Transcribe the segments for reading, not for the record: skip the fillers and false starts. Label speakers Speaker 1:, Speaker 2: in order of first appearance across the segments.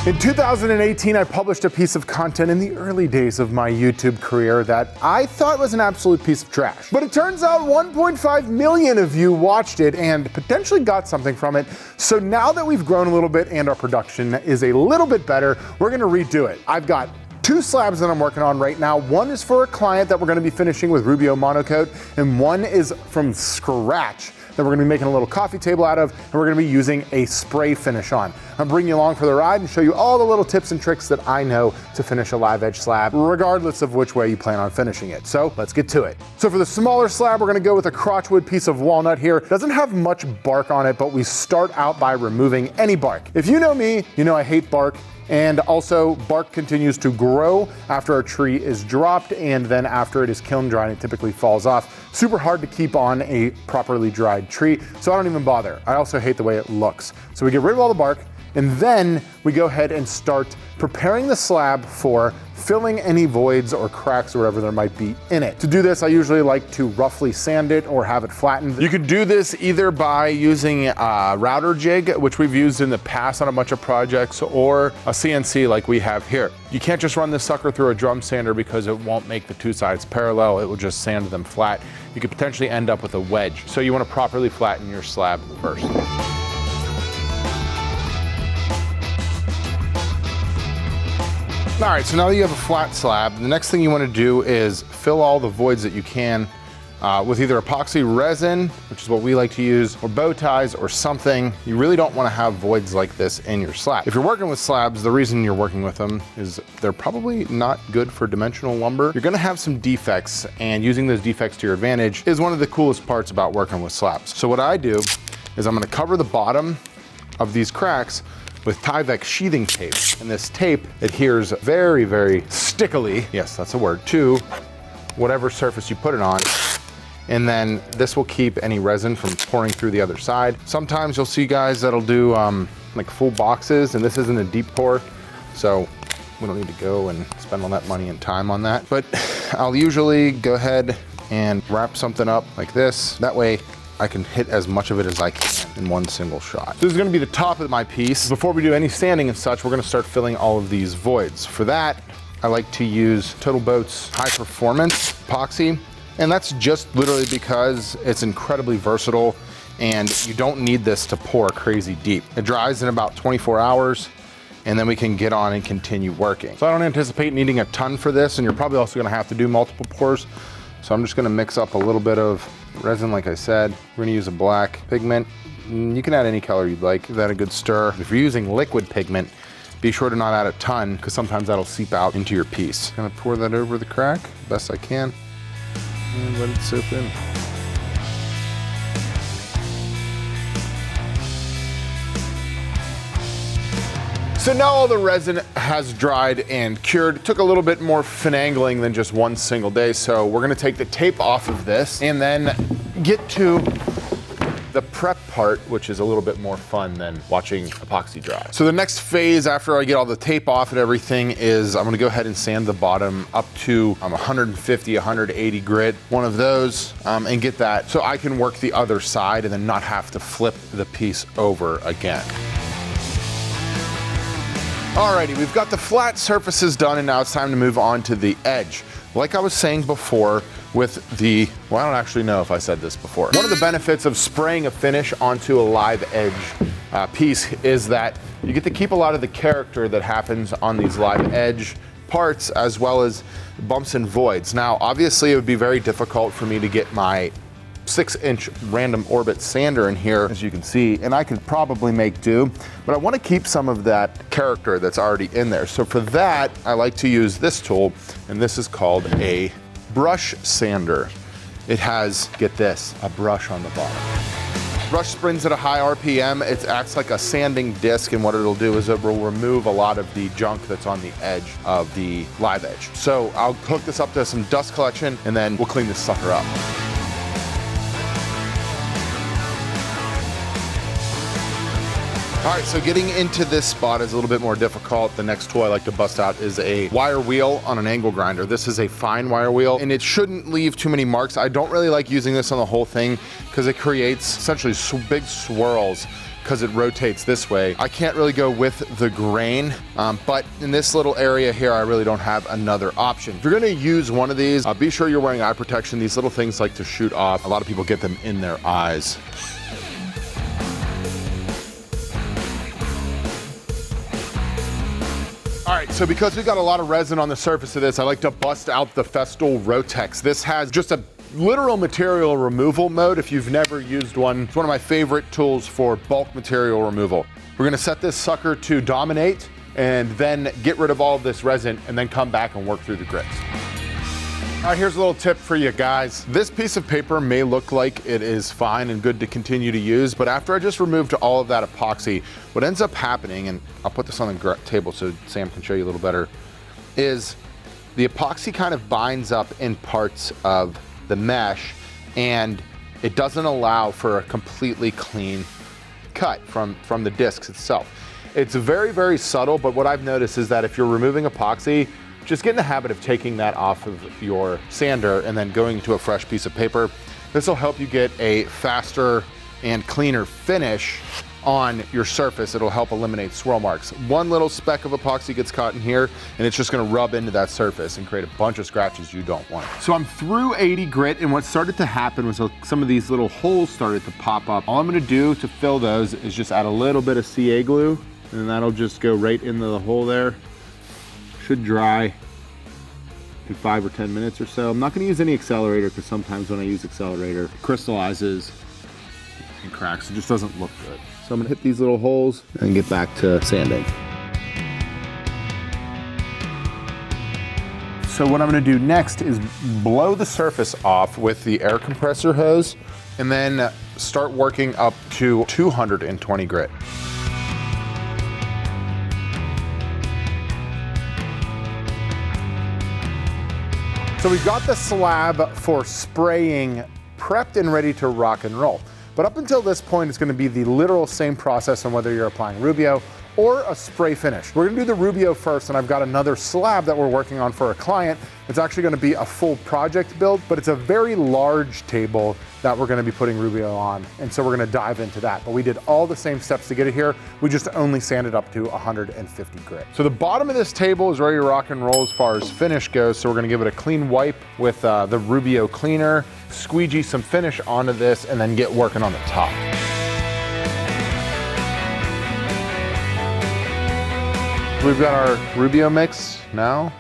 Speaker 1: In 2018, I published a piece of content in the early days of my YouTube career that I thought was an absolute piece of trash. But it turns out 1.5 million of you watched it and potentially got something from it. So now that we've grown a little bit and our production is a little bit better, we're gonna redo it. I've got 2 slabs that I'm working on right now. One is for a client that we're gonna be finishing with Rubio monocoat, and one is from scratch that we're gonna be making a little coffee table out of, and we're gonna be using a spray finish on. I'm bringing you along for the ride and show you all the little tips and tricks that I know to finish a live edge slab, regardless of which way you plan on finishing it. So let's get to it. So for the smaller slab, we're gonna go with a crotchwood piece of walnut here. It doesn't have much bark on it, but we start out by removing any bark. If you know me, you know I hate bark. And also, bark continues to grow after a tree is dropped, and then after it is kiln dried, it typically falls off. Super hard to keep on a properly dried tree, so I don't even bother. I also hate the way it looks. So we get rid of all the bark, and then we go ahead and start preparing the slab for filling any voids or cracks or whatever there might be in it. To do this, I usually like to roughly sand it or have it flattened. You could do this either by using a router jig, which we've used in the past on a bunch of projects, or a CNC like we have here. You can't just run this sucker through a drum sander because it won't make the 2 sides parallel. It will just sand them flat. You could potentially end up with a wedge. So you want to properly flatten your slab first. All right, so now that you have a flat slab, the next thing you want to do is fill all the voids that you can with either epoxy resin, which is what we like to use, or bow ties or something. You really don't want to have voids like this in your slab. If you're working with slabs, the reason you're working with them is they're probably not good for dimensional lumber. You're going to have some defects, and using those defects to your advantage is one of the coolest parts about working with slabs. So what I do is I'm going to cover the bottom of these cracks with Tyvek sheathing tape. And this tape adheres very, very stickily, yes, that's a word, to whatever surface you put it on. And then this will keep any resin from pouring through the other side. Sometimes you'll see guys that'll do like full boxes, and this isn't a deep pour, so we don't need to go and spend all that money and time on that. But I'll usually go ahead and wrap something up like this. That way I can hit as much of it as I can in one single shot. This is gonna be the top of my piece. Before we do any sanding and such, we're gonna start filling all of these voids. For that, I like to use Total Boat's high performance epoxy. And that's just literally because it's incredibly versatile and you don't need this to pour crazy deep. It dries in about 24 hours and then we can get on and continue working. So I don't anticipate needing a ton for this, and you're probably also gonna have to do multiple pours. So I'm just gonna mix up a little bit of resin, like I said. We're gonna use a black pigment. You can add any color you'd like. Give that a good stir. If you're using liquid pigment, be sure to not add a ton, because sometimes that'll seep out into your piece. Gonna pour that over the crack, best I can, and let it soak in. So now all the resin has dried and cured. It took a little bit more finagling than just one single day, so we're gonna take the tape off of this and then get to the prep part, which is a little bit more fun than watching epoxy dry. So the next phase after I get all the tape off and everything is I'm gonna go ahead and sand the bottom up to 150, 180 grit, one of those, and get that so I can work the other side and then not have to flip the piece over again. Alrighty, we've got the flat surfaces done, and now it's time to move on to the edge. Like I was saying before with the, well, I don't actually know if I said this before. One of the benefits of spraying a finish onto a live edge piece is that you get to keep a lot of the character that happens on these live edge parts, as well as bumps and voids. Now, obviously it would be very difficult for me to get my 6-inch random orbit sander in here, as you can see, and I could probably make do, but I want to keep some of that character that's already in there. So for that, I like to use this tool, and this is called a brush sander. It has, get this, a brush on the bottom. Brush spins at a high RPM. It acts like a sanding disc, and what it'll do is it will remove a lot of the junk that's on the edge of the live edge. So I'll hook this up to some dust collection, and then we'll clean this sucker up. All right, so getting into this spot is a little bit more difficult. The next tool I like to bust out is a wire wheel on an angle grinder. This is a fine wire wheel, and it shouldn't leave too many marks. I don't really like using this on the whole thing because it creates essentially big swirls because it rotates this way. I can't really go with the grain, but in this little area here, I really don't have another option. If you're gonna use one of these, be sure you're wearing eye protection. These little things like to shoot off. A lot of people get them in their eyes. All right, so because we got a lot of resin on the surface of this, I like to bust out the Festool Rotex. This has just a literal material removal mode. If you've never used one, it's one of my favorite tools for bulk material removal. We're gonna set this sucker to dominate and then get rid of all of this resin and then come back and work through the grits. All right, here's a little tip for you guys. This piece of paper may look like it is fine and good to continue to use, but after I just removed all of that epoxy, what ends up happening, and I'll put this on the table so Sam can show you a little better, is the epoxy kind of binds up in parts of the mesh and it doesn't allow for a completely clean cut from the discs itself. It's very, very subtle, but what I've noticed is that if you're removing epoxy, just get in the habit of taking that off of your sander and then going to a fresh piece of paper. This will help you get a faster and cleaner finish on your surface. It'll help eliminate swirl marks. One little speck of epoxy gets caught in here and it's just gonna rub into that surface and create a bunch of scratches you don't want. So I'm through 80 grit, and what started to happen was some of these little holes started to pop up. All I'm gonna do to fill those is just add a little bit of CA glue, and that'll just go right into the hole there. Should dry in 5 or 10 minutes or so. I'm not gonna use any accelerator because sometimes when I use accelerator, it crystallizes and cracks. It just doesn't look good. So I'm gonna hit these little holes and get back to sanding. So what I'm gonna do next is blow the surface off with the air compressor hose and then start working up to 220 grit. So we've got the slab for spraying prepped and ready to rock and roll. But up until this point, it's gonna be the literal same process on whether you're applying Rubio or a spray finish. We're gonna do the Rubio first, and I've got another slab that we're working on for a client. It's actually gonna be a full project build, but it's a very large table that we're gonna be putting Rubio on, and so we're gonna dive into that. But we did all the same steps to get it here. We just only sanded up to 150 grit. So the bottom of this table is ready to rock and roll as far as finish goes, so we're gonna give it a clean wipe with the Rubio cleaner, squeegee some finish onto this, and then get working on the top. We've got our Rubio mix now.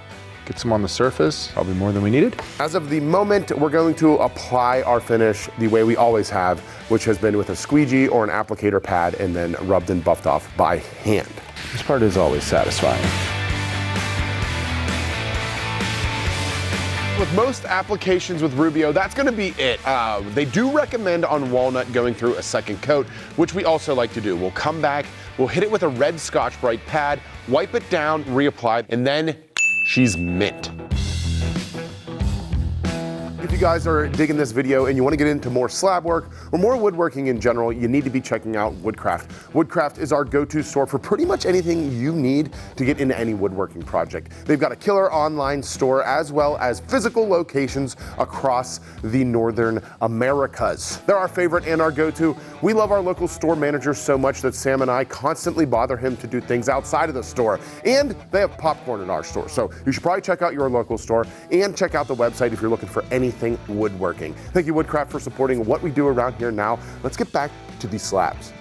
Speaker 1: Get some on the surface, probably more than we needed.
Speaker 2: As of the moment, we're going to apply our finish the way we always have, which has been with a squeegee or an applicator pad and then rubbed and buffed off by hand.
Speaker 1: This part is always satisfying.
Speaker 2: With most applications with Rubio, that's gonna be it. They do recommend on walnut going through a second coat, which we also like to do. We'll come back, we'll hit it with a red Scotch-Brite pad, wipe it down, reapply, and then she's mint. If you guys are digging this video and you want to get into more slab work or more woodworking in general, you need to be checking out Woodcraft. Woodcraft is our go-to store for pretty much anything you need to get into any woodworking project. They've got a killer online store as well as physical locations across the Northern Americas. They're our favorite and our go-to. We love our local store manager so much that Sam and I constantly bother him to do things outside of the store. And they have popcorn in our store. So you should probably check out your local store and check out the website if you're looking for anything woodworking. Thank you, Woodcraft, for supporting what we do around here. Now, let's get back to these slabs.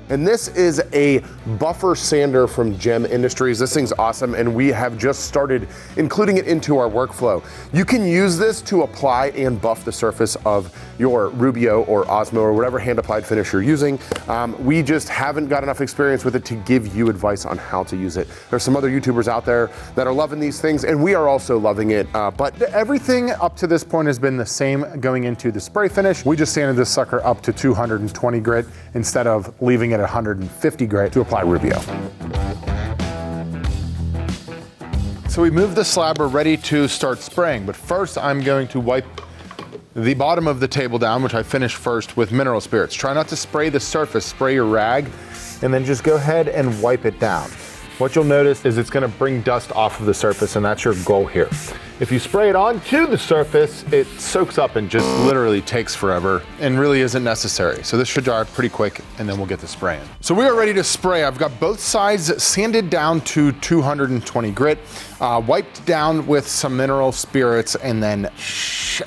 Speaker 2: And this is a buffer sander from Gem Industries. This thing's awesome, and we have just started including it into our workflow. You can use this to apply and buff the surface of your Rubio or Osmo or whatever hand-applied finish you're using. We just haven't got enough experience with it to give you advice on how to use it. There's some other YouTubers out there that are loving these things, and we are also loving it. But
Speaker 1: everything up to this point has been the same going into the spray finish. We just sanded this sucker up to 220 grit instead of leaving it at 150 grit to apply Rubio. So we moved the slab, we're ready to start spraying, but first I'm going to wipe the bottom of the table down, which I finished first with mineral spirits. Try not to spray the surface, spray your rag, and then just go ahead and wipe it down. What you'll notice is it's gonna bring dust off of the surface, and that's your goal here. If you spray it onto the surface, it soaks up and just literally takes forever and really isn't necessary. So this should dry pretty quick, and then we'll get to spraying. So we are ready to spray. I've got both sides sanded down to 220 grit, wiped down with some mineral spirits, and then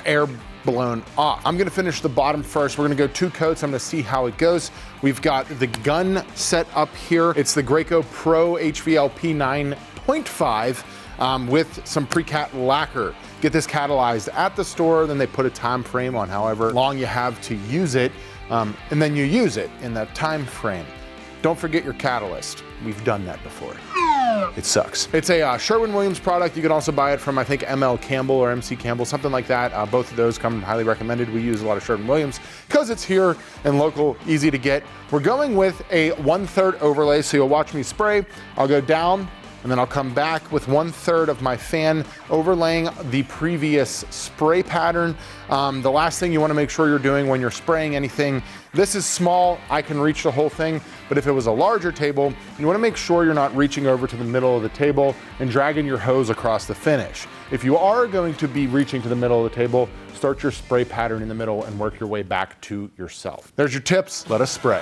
Speaker 1: air blown off. I'm gonna finish the bottom first. We're gonna go 2 coats. I'm gonna see how it goes. We've got the gun set up here. It's the Graco Pro HVLP 9.5 with some pre-cat lacquer. Get this catalyzed at the store, then they put a time frame on however long you have to use it, and then you use it in that time frame. Don't forget your catalyst. We've done that before. It sucks. It's a Sherwin-Williams product. You can also buy it from, I think, ML Campbell or MC Campbell, something like that. Both of those come highly recommended. We use a lot of Sherwin-Williams because it's here and local, easy to get. We're going with a 1/3 overlay, so you'll watch me spray. I'll go down, and then I'll come back with 1/3 of my fan overlaying the previous spray pattern. The last thing you wanna make sure you're doing when you're spraying anything, this is small, I can reach the whole thing, but if it was a larger table, you wanna make sure you're not reaching over to the middle of the table and dragging your hose across the finish. If you are going to be reaching to the middle of the table, start your spray pattern in the middle and work your way back to yourself. There's your tips, let us spray.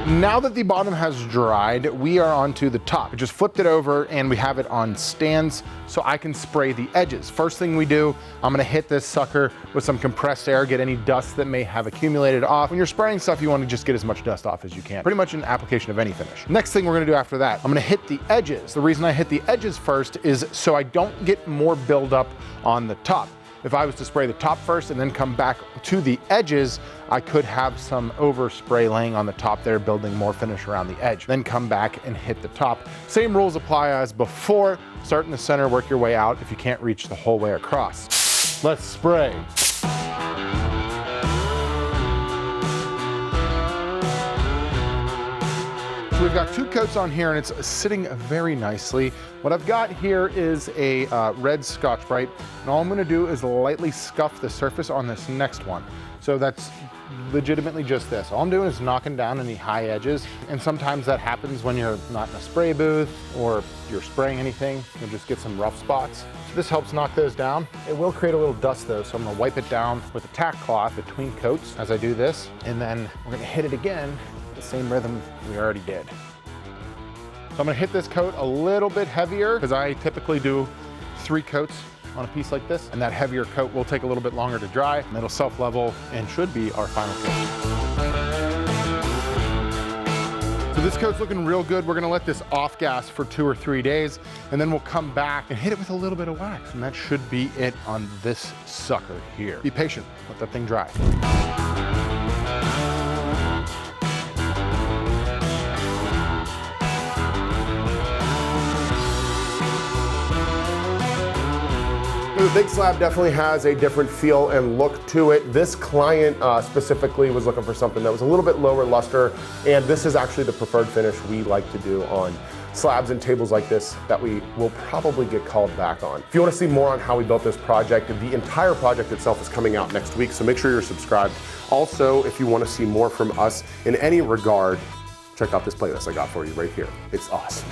Speaker 1: Now that the bottom has dried, we are onto the top. I just flipped it over and we have it on stands so I can spray the edges. First thing we do, I'm gonna hit this sucker with some compressed air, get any dust that may have accumulated off. When you're spraying stuff, you wanna just get as much dust off as you can. Pretty much an application of any finish. Next thing we're gonna do after that, I'm gonna hit the edges. The reason I hit the edges first is so I don't get more buildup on the top. If I was to spray the top first and then come back to the edges, I could have some overspray laying on the top there, building more finish around the edge. Then come back and hit the top. Same rules apply as before. Start in the center, work your way out if you can't reach the whole way across. Let's spray. So we've got 2 coats on here and it's sitting very nicely. What I've got here is a red Scotch-Brite, and all I'm gonna do is lightly scuff the surface on this next one. So that's legitimately just this. All I'm doing is knocking down any high edges, and sometimes that happens when you're not in a spray booth or you're spraying anything, you'll just get some rough spots. So this helps knock those down. It will create a little dust though, so I'm gonna wipe it down with a tack cloth between coats as I do this, and then we're gonna hit it again, the same rhythm we already did. So I'm gonna hit this coat a little bit heavier because I typically do 3 coats on a piece like this, and that heavier coat will take a little bit longer to dry, and it'll self-level and should be our final coat. So this coat's looking real good. We're gonna let this off gas for 2 or 3 days, and then we'll come back and hit it with a little bit of wax, and that should be it on this sucker here. Be patient, let that thing dry.
Speaker 2: The big slab definitely has a different feel and look to it. This client specifically was looking for something that was a little bit lower luster, and this is actually the preferred finish we like to do on slabs and tables like this that we will probably get called back on. If you want to see more on how we built this project, the entire project itself is coming out next week, so make sure you're subscribed. Also, if you want to see more from us in any regard, check out this playlist I got for you right here. It's awesome.